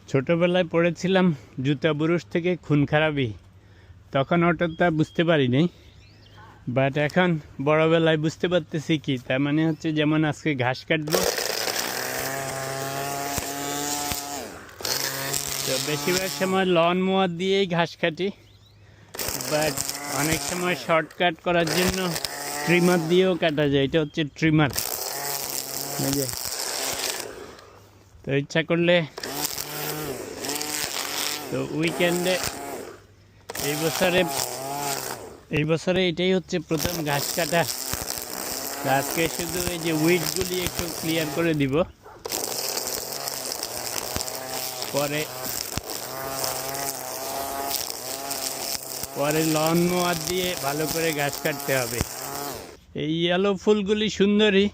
ছোটোবেলায় পড়েছিলাম জুতা বুরুষ থেকে খুন খারাপি, তখন অতটা বুঝতে পারিনি। বাট এখন বড়বেলায় বুঝতে পারতেছি কি তার মানে হচ্ছে, যেমন আজকে ঘাস কাটবো, তো বেশিরভাগ সময় লন মোয়ার দিয়েই ঘাস কাটি, বাট অনেক সময় শর্টকাট করার জন্য ট্রিমার দিয়েও কাটা যায়। এটা হচ্ছে ট্রিমার। তো ইচ্ছা করলে তো উইকেন্ডে এই বছরে এটাই হচ্ছে প্রথম ঘাস কাটা। আজকে শুধু এই যে উইডগুলি একটু ক্লিয়ার করে দিব, পরে লন মোয়ার দিয়ে ভালো করে ঘাস কাটতে হবে। এই ইয়েলো ফুলগুলি সুন্দরী,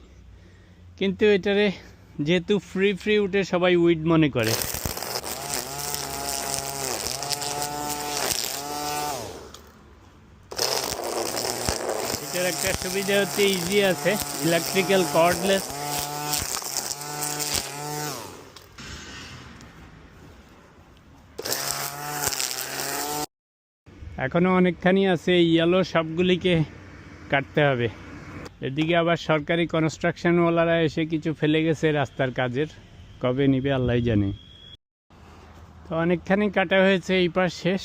কিন্তু এটারে যেহেতু ফ্রি উঠে সবাই উইড মনে করে। এটার একটা সুবিধা হচ্ছে ইজি আছে, ইলেকট্রিক্যাল কর্ডলেস। এখনো অনেকখানি আছে, ইয়েলো সবগুলিকে কাটতে হবে। এদিকে আবার সরকারি কনস্ট্রাকশনওয়ালারা এসে কিছু ফেলে গেছে রাস্তার কাজের, কবে নিবে আল্লাহ জানে। তো অনেকখানি কাটা হয়েছে, এই পাশ শেষ,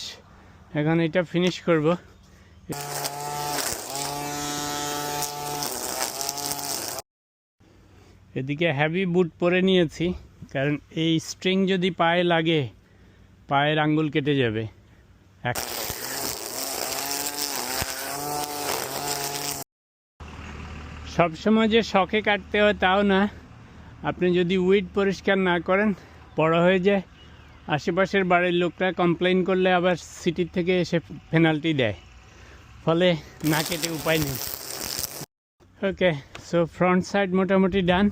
এখন এটা ফিনিশ করব। এদিকে হেভি বুট পরে নিয়েছি, কারণ এই স্ট্রিং যদি পায়ে লাগে পায়ের আঙ্গুল কেটে যাবে। সবসময় যে শখে কাটতে হয় তাও না, আপনি যদি উইড পরিষ্কার না করেন বড় হয়ে যায়, আশেপাশের বাড়ির লোকরা কমপ্লেন করলে আবার সিটির থেকে এসে পেনাল্টি দেয়, ফলে না কেটে উপায় নেই। ওকে, সো ফ্রন্ট সাইড মোটামুটি ডান।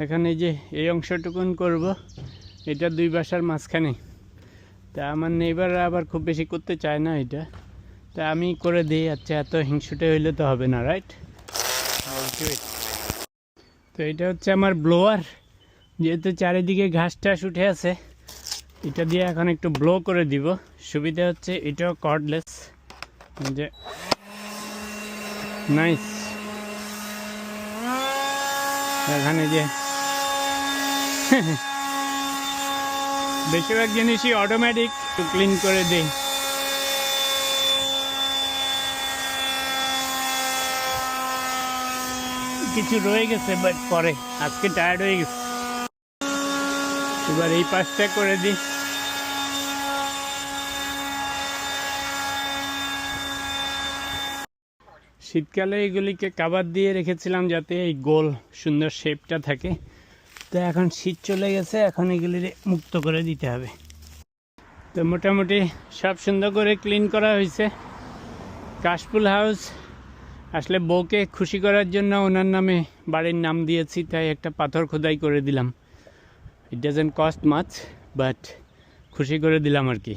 এখন এই যে এই অংশটুকুন করব, এটা দুই বাসার মাঝখানে। তা আমার নেইবাররা আবার খুব বেশি করতে চায় না এটা, তা আমি করে দিই। আচ্ছা, এত হিংসুটে হইলে তো হবে না, রাইট? তো এটা হচ্ছে আমার ব্লোয়ার, যেহেতু চারিদিকে ঘাস টাস উঠে আছে, এটা দিয়ে এখন একটু ব্লো করে দিব। সুবিধা হচ্ছে এটাও কর্ডলেস, যে নাইস। এখানে যে বেশিরভাগ জিনিসই অটোমেটিক, তো ক্লিন করে দেই। কিছু রয়ে গেছে, বাট পরে আজকে টায়ার্ড হয়ে গেছে। এবার এই পাশটা করে দিই। শীতকালে এগুলিকে কাভার দিয়ে রেখেছিলাম যাতে এই গোল সুন্দর শেপটা থাকে। তো এখন শীত চলে গেছে, এখন এগুলি মুক্ত করে দিতে হবে। তো মোটামুটি সব সুন্দর করে ক্লিন করা হয়েছে। কাশফুল হাউস আসলে বউকে খুশি করার জন্য ওনার নামে বাড়ির নাম দিয়েছি, তাই একটা পাথর খোদাই করে দিলাম। It doesn't cost much, but খুশি করে দিলাম আর কি।